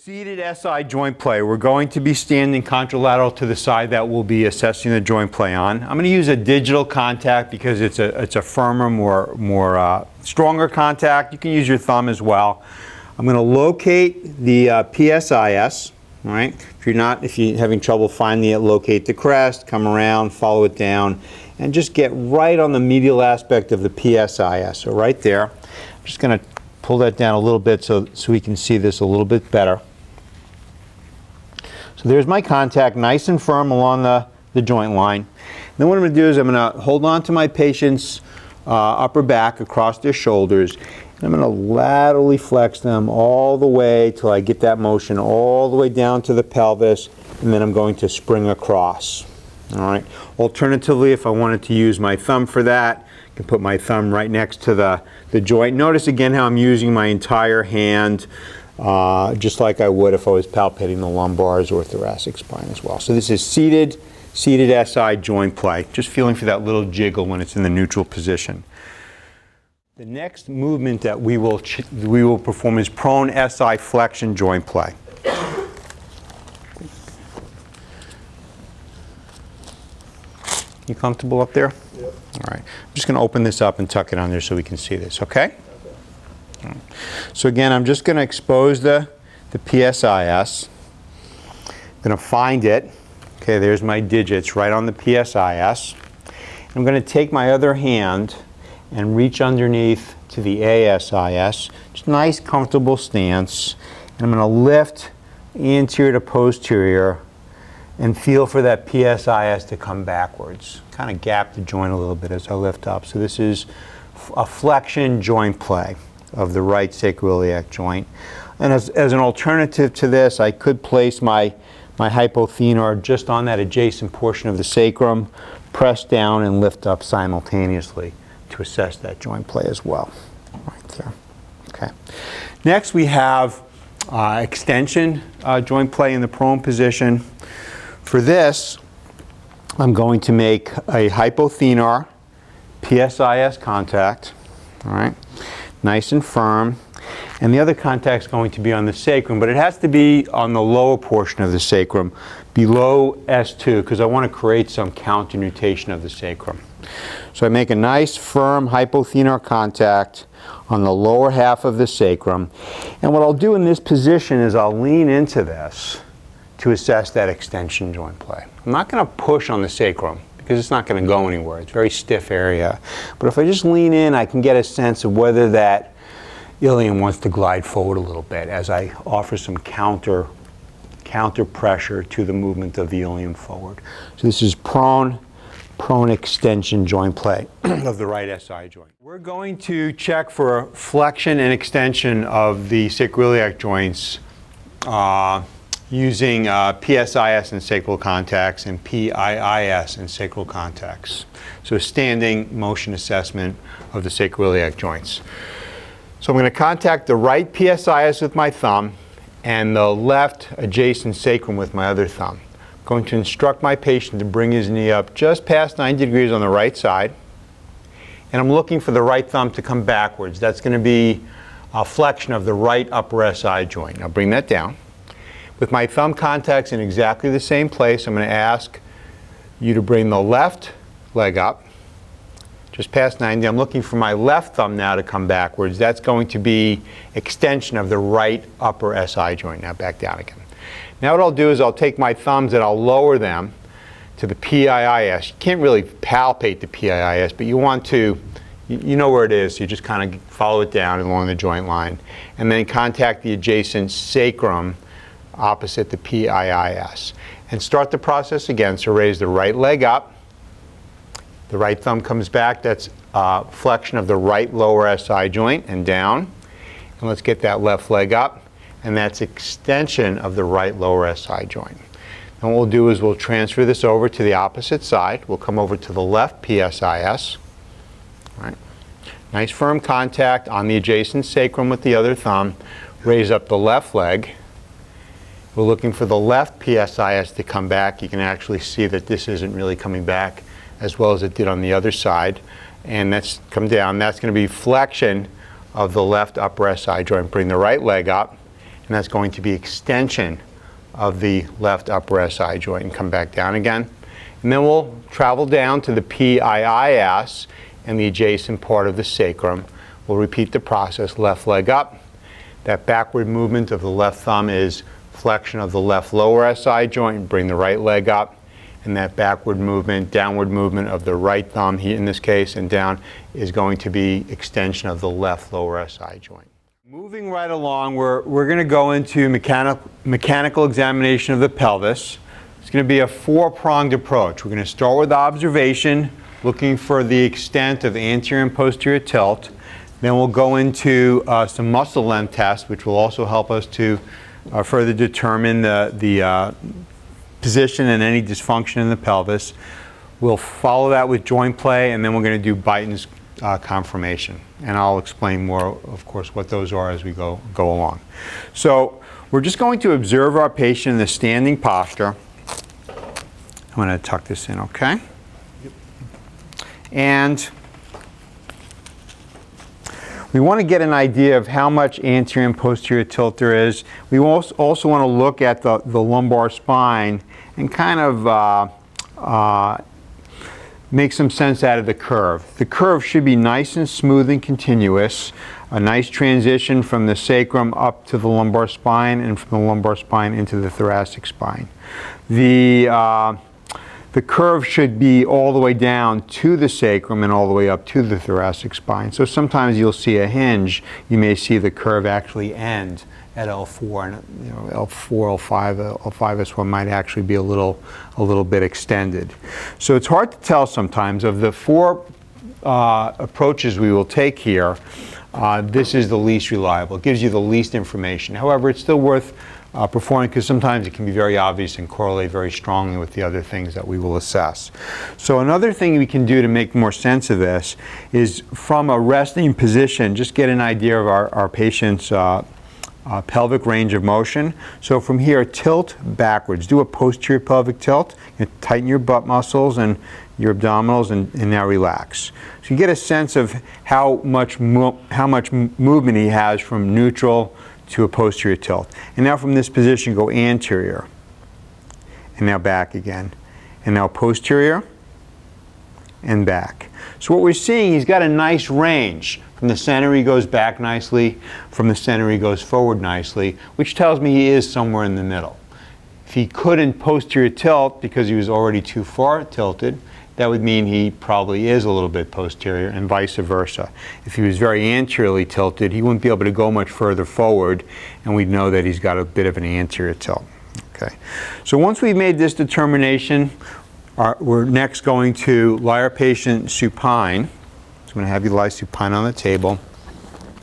Seated SI joint play. We're going to be standing contralateral to the side that we'll be assessing the joint play on. I'm going to use a digital contact because it's a firmer, more stronger contact. You can use your thumb as well. I'm going to locate the PSIS. All right. If you're having trouble finding it, locate the crest, come around, follow it down, and just get right on the medial aspect of the PSIS. So right there. I'm just going to pull that down a little bit so we can see this a little bit better. So there's my contact, nice and firm along the joint line. Then what I'm going to do is I'm going to hold on to my patient's upper back across their shoulders. And I'm going to laterally flex them all the way till I get that motion all the way down to the pelvis, and then I'm going to spring across. All right. Alternatively, if I wanted to use my thumb for that, I can put my thumb right next to the joint. Notice again how I'm using my entire hand, just like I would if I was palpating the lumbars or thoracic spine as well. So this is seated SI joint play. Just feeling for that little jiggle when it's in the neutral position. The next movement that we will perform is prone SI flexion joint play. You comfortable up there? Yep. All right. I'm just going to open this up and tuck it under so we can see this, okay? Right. So again, I'm just going to expose the PSIS. I'm going to find it. Okay, there's my digits right on the PSIS. I'm going to take my other hand and reach underneath to the ASIS. Just a nice, comfortable stance. And I'm going to lift anterior to posterior and feel for that PSIS to come backwards. Kind of gap the joint a little bit as I lift up. So this is a flexion joint play of the right sacroiliac joint. And as an alternative to this, I could place my hypothenar just on that adjacent portion of the sacrum, press down and lift up simultaneously to assess that joint play as well. Right there. Okay. Next we have extension joint play in the prone position. For this, I'm going to make a hypothenar PSIS contact, all right, nice and firm. And the other contact is going to be on the sacrum, but it has to be on the lower portion of the sacrum, below S2, because I want to create some counter-nutation of the sacrum. So I make a nice, firm hypothenar contact on the lower half of the sacrum. And what I'll do in this position is I'll lean into this to assess that extension joint play. I'm not going to push on the sacrum because it's not going to go anywhere. It's a very stiff area. But if I just lean in, I can get a sense of whether that ilium wants to glide forward a little bit as I offer some counter pressure to the movement of the ilium forward. So this is prone extension joint play of the right SI joint. We're going to check for flexion and extension of the sacroiliac joints using PSIS and sacral contacts and PIIS and sacral contacts. So standing motion assessment of the sacroiliac joints. So I'm going to contact the right PSIS with my thumb and the left adjacent sacrum with my other thumb. I'm going to instruct my patient to bring his knee up just past 90 degrees on the right side. And I'm looking for the right thumb to come backwards. That's going to be a flexion of the right upper SI joint. Now bring that down. With my thumb contacts in exactly the same place, I'm going to ask you to bring the left leg up, just past 90. I'm looking for my left thumb now to come backwards. That's going to be extension of the right upper SI joint. Now back down again. Now what I'll do is I'll take my thumbs and I'll lower them to the PIIS. You can't really palpate the PIIS, but you want to, you know where it is. You just kind of follow it down along the joint line. And then contact the adjacent sacrum opposite the PIIS. And start the process again. So raise the right leg up. The right thumb comes back. That's flexion of the right lower SI joint and down. And let's get that left leg up. And that's extension of the right lower SI joint. And what we'll do is we'll transfer this over to the opposite side. We'll come over to the left PSIS. All right. Nice firm contact on the adjacent sacrum with the other thumb. Raise up the left leg. We're looking for the left PSIS to come back. You can actually see that this isn't really coming back as well as it did on the other side. And that's come down. That's going to be flexion of the left upper SI joint. Bring the right leg up. and that's going to be extension of the left upper SI joint, and come back down again. And then we'll travel down to the PIIS and the adjacent part of the sacrum. We'll repeat the process, left leg up. That backward movement of the left thumb is flexion of the left lower SI joint, and bring the right leg up. And that backward movement, downward movement of the right thumb, in this case, and down, is going to be extension of the left lower SI joint. Moving right along, we're going to go into mechanical examination of the pelvis. It's going to be a four-pronged approach. We're going to start with observation, looking for the extent of anterior and posterior tilt. Then we'll go into some muscle length tests, which will also help us to further determine the position and any dysfunction in the pelvis. We'll follow that with joint play, and then we're going to do Beighton's conformation. And I'll explain more, of course, what those are as we go along. So we're just going to observe our patient in the standing posture. I'm going to tuck this in, okay? Yep. And we want to get an idea of how much anterior and posterior tilt there is. We also want to look at the lumbar spine and kind of make some sense out of the curve. The curve should be nice and smooth and continuous. A nice transition from the sacrum up to the lumbar spine, and from the lumbar spine into the thoracic spine. The curve should be all the way down to the sacrum and all the way up to the thoracic spine. So sometimes you'll see a hinge. You may see the curve actually end at L4, and L4, L5, L5S1 might actually be a little bit extended. So it's hard to tell sometimes. Of the four approaches we will take here, this is the least reliable. It gives you the least information. However, it's still worth performing, because sometimes it can be very obvious and correlate very strongly with the other things that we will assess. So another thing we can do to make more sense of this is, from a resting position, just get an idea of our patient's pelvic range of motion. So from here, tilt backwards. Do a posterior pelvic tilt. And tighten your butt muscles and your abdominals, and now relax. So you get a sense of how much movement he has from neutral to a posterior tilt. And now from this position, go anterior. And now back again. And now posterior and back. So what we're seeing, he's got a nice range. From the center he goes back nicely, from the center he goes forward nicely, which tells me he is somewhere in the middle. If he couldn't posterior tilt because he was already too far tilted, that would mean he probably is a little bit posterior, and vice versa. If he was very anteriorly tilted, he wouldn't be able to go much further forward, and we'd know that he's got a bit of an anterior tilt. Okay. So once we've made this determination, we're next going to lie our patient supine. So I'm going to have you lie supine on the table.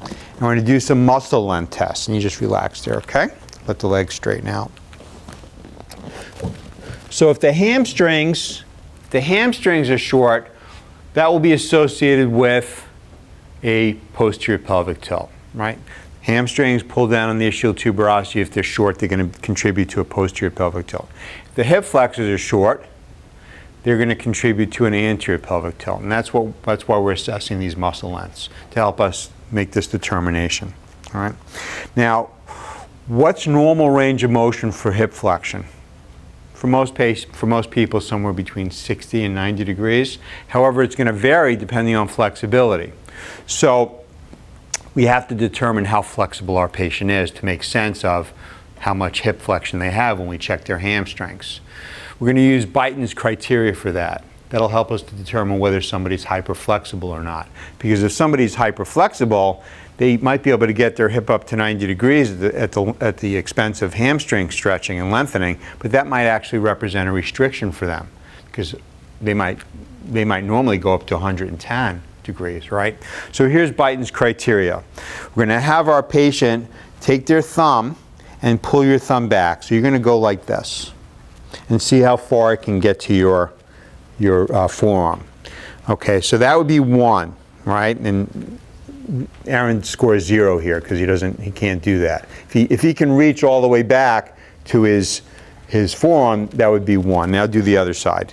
And we're going to do some muscle length tests. And you just relax there, okay? Let the legs straighten out. So if the hamstrings are short, that will be associated with a posterior pelvic tilt, right? Hamstrings pull down on the ischial tuberosity. If they're short, they're going to contribute to a posterior pelvic tilt. If the hip flexors are short, they're going to contribute to an anterior pelvic tilt. And that's why we're assessing these muscle lengths, to help us make this determination. All right. Now, what's normal range of motion for hip flexion? For most people, somewhere between 60 and 90 degrees. However, it's going to vary depending on flexibility. So we have to determine how flexible our patient is to make sense of how much hip flexion they have when we check their hamstrings. We're going to use Beighton's criteria for that. That'll help us to determine whether somebody's hyperflexible or not. Because if somebody's hyperflexible, they might be able to get their hip up to 90 degrees at the expense of hamstring stretching and lengthening, but that might actually represent a restriction for them, because they might normally go up to 110 degrees, right? So here's Beighton's criteria. We're going to have our patient take their thumb and pull your thumb back. So you're going to go like this and see how far it can get to your forearm. Okay, so that would be 1, right? And Aaron scores 0 here because he can't do that. If he can reach all the way back to his forearm, that would be 1. Now do the other side.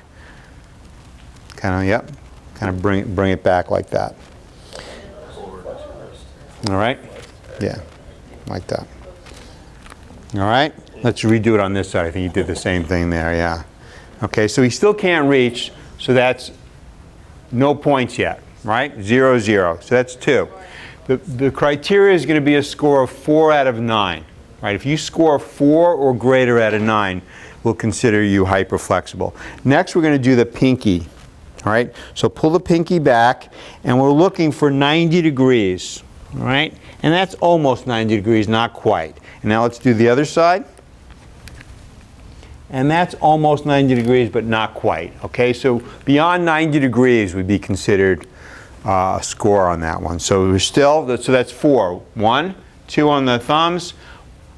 Kind of bring it back like that. All right? Yeah, like that. All right? Let's redo it on this side. I think you did the same thing there, yeah. Okay, so he still can't reach, so that's no points yet, right? 0, 0. So that's 2. The criteria is going to be a score of 4 out of 9. Right? If you score 4 or greater out of 9, we'll consider you hyperflexible. Next, we're going to do the pinky. All right? So pull the pinky back, and we're looking for 90 degrees. All right? And that's almost 90 degrees, not quite. And now let's do the other side. And that's almost 90 degrees, but not quite. Okay? So beyond 90 degrees would be considered a score on that one. So we're still, so that's 4. 1, 2 on the thumbs,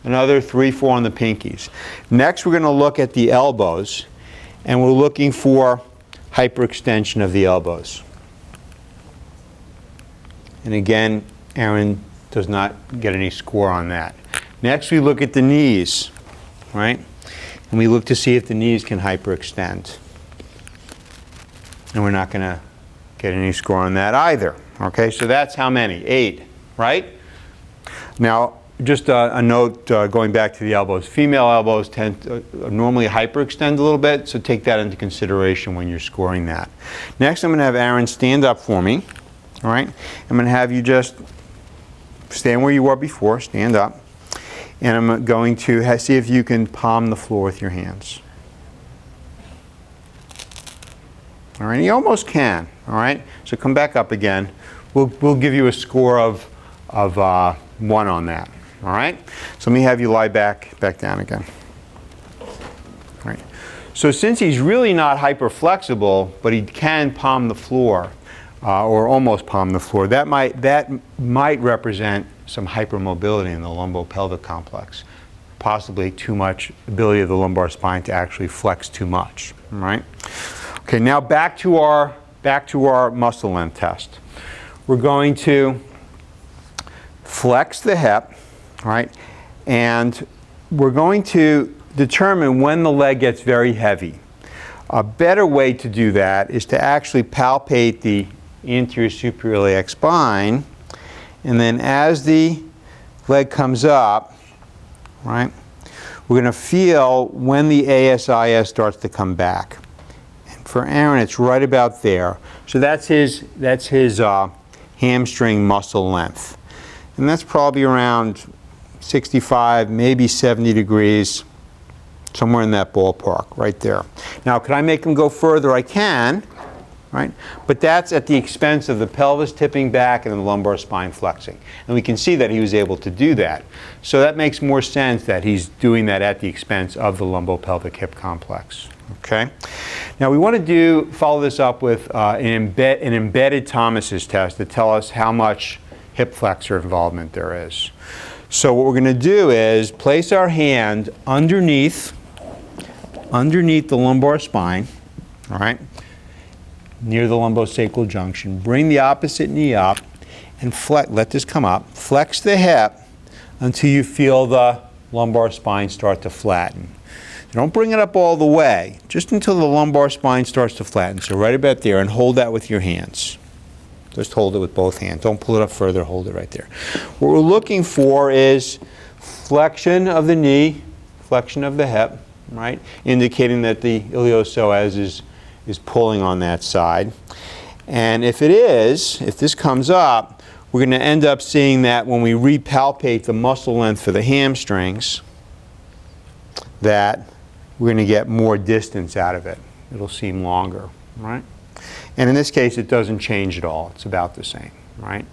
another 3, 4 on the pinkies. Next, we're going to look at the elbows, and we're looking for hyperextension of the elbows. And again, Aaron does not get any score on that. Next, we look at the knees, right? And we look to see if the knees can hyperextend. And we're not going to get any score on that either. Okay, so that's how many? 8, right? Now, just a note going back to the elbows. Female elbows tend to normally hyperextend a little bit, so take that into consideration when you're scoring that. Next, I'm going to have Aaron stand up for me. All right? I'm going to have you just stand where you were before, stand up. And I'm going to see if you can palm the floor with your hands. All right, you almost can. All right, so come back up again. We'll give you a score of 1 on that. All right, so let me have you lie back down again. All right. So since he's really not hyperflexible, but he can palm the floor, or almost palm the floor, that might represent some hypermobility in the lumbopelvic complex, possibly too much ability of the lumbar spine to actually flex too much. All right. Okay, now back to our muscle length test. We're going to flex the hip, all right, and we're going to determine when the leg gets very heavy. A better way to do that is to actually palpate the anterior sacroiliac spine, and then as the leg comes up, right, we're going to feel when the ASIS starts to come back. For Aaron, it's right about there. So that's his hamstring muscle length. And that's probably around 65, maybe 70 degrees, somewhere in that ballpark, right there. Now, could I make him go further? I can, right? But that's at the expense of the pelvis tipping back and the lumbar spine flexing. And we can see that he was able to do that. So that makes more sense that he's doing that at the expense of the lumbopelvic hip complex. Okay. Now we want to follow this up with an embedded Thomas's test to tell us how much hip flexor involvement there is. So what we're going to do is place our hand underneath the lumbar spine, all right, near the lumbosacral junction. Bring the opposite knee up and let this come up. Flex the hip until you feel the lumbar spine start to flatten. Don't bring it up all the way, just until the lumbar spine starts to flatten. So right about there, and hold that with your hands. Just hold it with both hands. Don't pull it up further, hold it right there. What we're looking for is flexion of the knee, flexion of the hip, right? Indicating that the iliopsoas is pulling on that side. And if this comes up, we're going to end up seeing that when we repalpate the muscle length for the hamstrings, that we're going to get more distance out of it. It'll seem longer, right? And in this case, it doesn't change at all. It's about the same, right?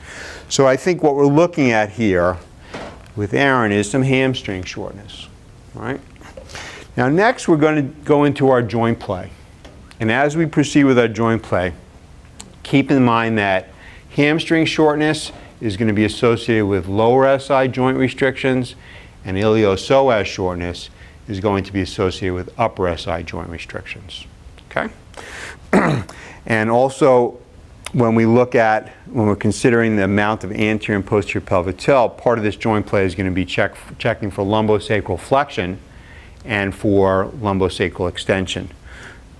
So I think what we're looking at here with Aaron is some hamstring shortness, right? Now next, we're going to go into our joint play. And as we proceed with our joint play, keep in mind that hamstring shortness is going to be associated with lower SI joint restrictions, and iliopsoas shortness is going to be associated with upper SI joint restrictions. Okay? And also, when we're considering the amount of anterior and posterior pelvic tilt, part of this joint play is going to be checking for lumbosacral flexion and for lumbosacral extension.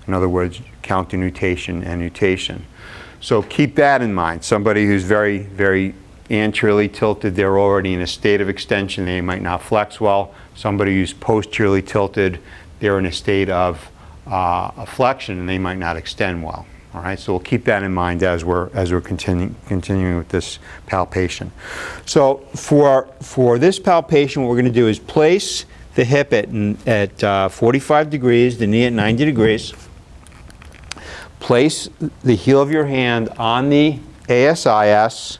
In other words, counter nutation and nutation. So keep that in mind. Somebody who's very, very anteriorly tilted, they're already in a state of extension. They might not flex well. Somebody who's posteriorly tilted, they're in a state of flexion, and they might not extend well. All right, so we'll keep that in mind as we're continuing with this palpation. So for this palpation, what we're going to do is place the hip at 45 degrees, the knee at 90 degrees. Place the heel of your hand on the ASIS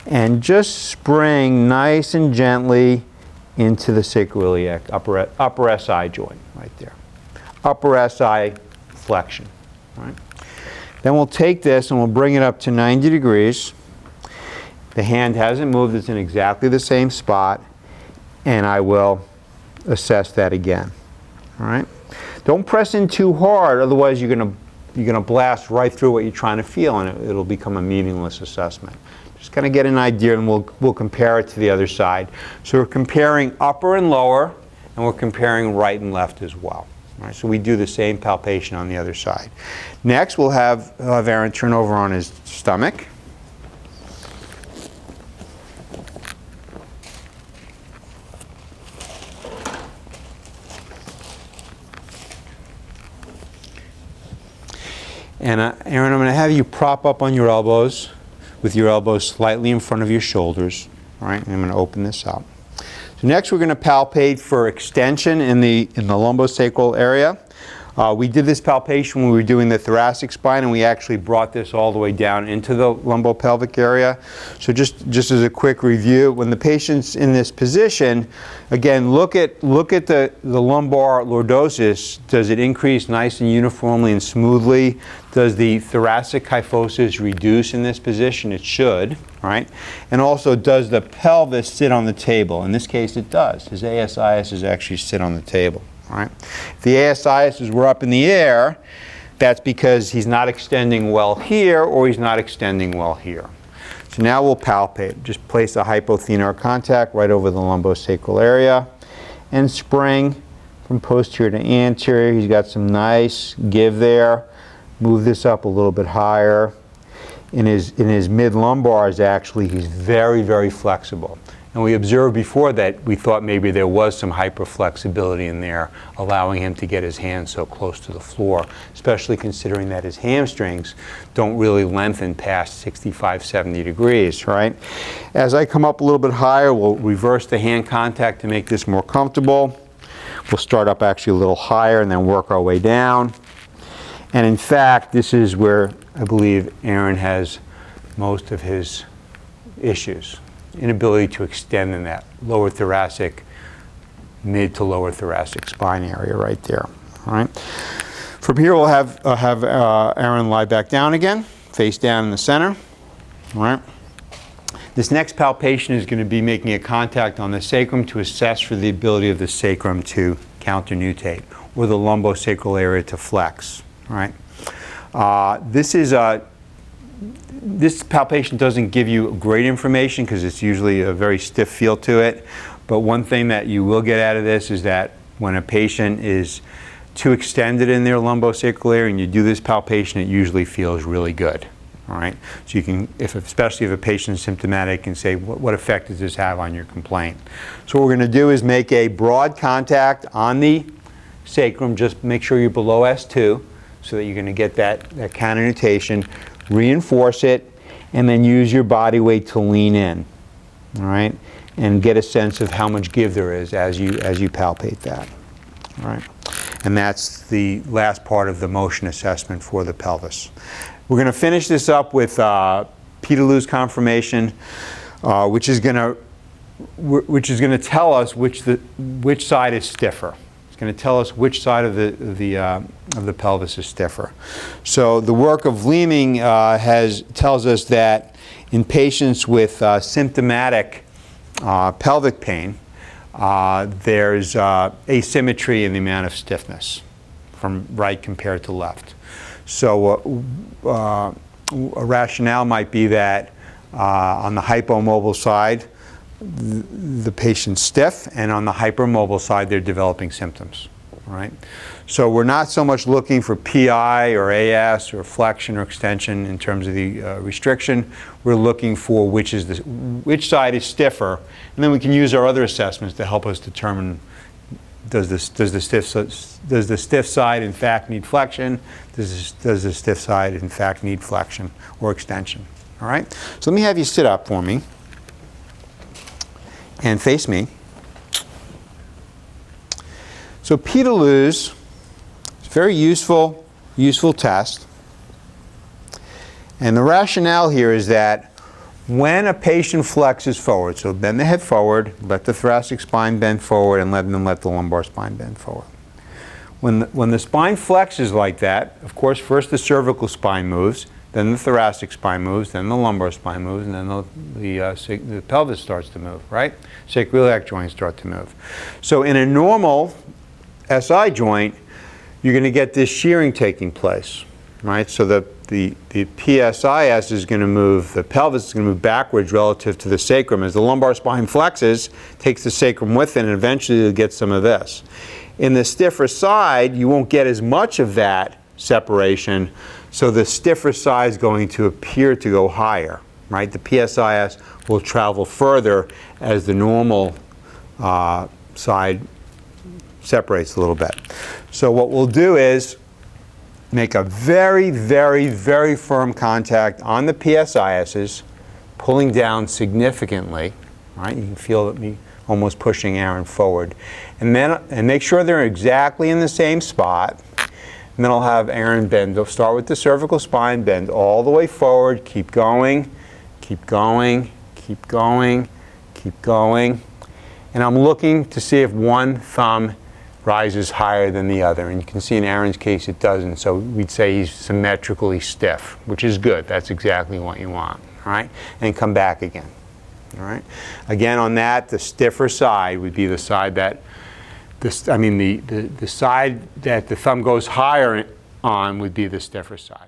and just spring nice and gently into the sacroiliac, upper SI joint right there. Upper SI flexion. All right. Then we'll take this and we'll bring it up to 90 degrees. The hand hasn't moved, it's in exactly the same spot, and I will assess that again. All right? Don't press in too hard, otherwise you're going to blast right through what you're trying to feel, and it'll become a meaningless assessment. Just kind of get an idea, and we'll compare it to the other side. So we're comparing upper and lower, and we're comparing right and left as well. Right, so we do the same palpation on the other side. Next, we'll have Aaron turn over on his stomach. And Aaron, I'm going to have you prop up on your elbows with your elbows slightly in front of your shoulders. All right, and I'm going to open this up. So next we're going to palpate for extension in the lumbosacral area. We did this palpation when we were doing the thoracic spine, and we actually brought this all the way down into the lumbopelvic area. So just as a quick review, when the patient's in this position, again, look at the lumbar lordosis. Does it increase nice and uniformly and smoothly? Does the thoracic kyphosis reduce in this position? It should, right? And also, does the pelvis sit on the table? In this case, it does. His ASIS is actually sit on the table. Right? If the ASIS were up in the air, that's because he's not extending well here or he's not extending well here. So now we'll palpate. Just place a hypothenar contact right over the lumbosacral area and spring from posterior to anterior. He's got some nice give there. Move this up a little bit higher. In his mid-lumbars, actually, he's very, very flexible. And we observed before that we thought maybe there was some hyperflexibility in there, allowing him to get his hands so close to the floor, especially considering that his hamstrings don't really lengthen past 65, 70 degrees, right? As I come up a little bit higher, we'll reverse the hand contact to make this more comfortable. We'll start up actually a little higher and then work our way down. And in fact, this is where I believe Aaron has most of his issues. Inability to extend in that lower thoracic, mid to lower thoracic spine area right there. All right. From here, we'll have Aaron lie back down again, face down in the center. All right. This next palpation is going to be making a contact on the sacrum to assess for the ability of the sacrum to counternutate or the lumbosacral area to flex. All right. This palpation doesn't give you great information because it's usually a very stiff feel to it. But one thing that you will get out of this is that when a patient is too extended in their lumbosacral area and you do this palpation, it usually feels really good. All right. So you can, especially if a patient is symptomatic, and say, what effect does this have on your complaint? So what we're going to do is make a broad contact on the sacrum. Just make sure you're below S2 so that you're going to get that counternutation. Reinforce it, and then use your body weight to lean in, all right, and get a sense of how much give there is as you palpate that, all right. And that's the last part of the motion assessment for the pelvis. We're going to finish this up with Peterloo's conformation, which is going to tell us which side is stiffer. Going to tell us which side of the pelvis is stiffer. So the work of Leeming tells us that in patients with symptomatic pelvic pain, there's asymmetry in the amount of stiffness from right compared to left. So a rationale might be that on the hypomobile side, the patient's stiff, and on the hypermobile side, they're developing symptoms. All right? So we're not so much looking for PI or AS or flexion or extension in terms of the restriction. We're looking for which side is stiffer, and then we can use our other assessments to help us determine does the stiff side in fact need flexion? Does the stiff side in fact need flexion or extension? All right? So let me have you sit up for me and face me. So P to lose, it's a very useful test. And the rationale here is that when a patient flexes forward, so bend the head forward, let the thoracic spine bend forward, and let the lumbar spine bend forward. When the spine flexes like that, of course, first the cervical spine moves, then the thoracic spine moves, then the lumbar spine moves, and then the pelvis starts to move, right? Sacroiliac joints start to move. So in a normal SI joint, you're going to get this shearing taking place, right? So the PSIS is going to move, the pelvis is going to move backwards relative to the sacrum. As the lumbar spine flexes, takes the sacrum with it, and eventually you'll get some of this. In the stiffer side, you won't get as much of that separation, so the stiffer side is going to appear to go higher, right? The PSIS will travel further as the normal side separates a little bit. So what we'll do is make a very, very, very firm contact on the PSISs, pulling down significantly, right? You can feel me almost pushing Aaron forward. And make sure they're exactly in the same spot. And then I'll have Aaron bend. They'll start with the cervical spine, bend all the way forward, keep going, keep going, keep going, keep going. And I'm looking to see if one thumb rises higher than the other. And you can see in Aaron's case it doesn't. So we'd say he's symmetrically stiff, which is good. That's exactly what you want. All right? And come back again. All right? Again, on that, the stiffer side would be the side that the side that the thumb goes higher on would be the stiffer side.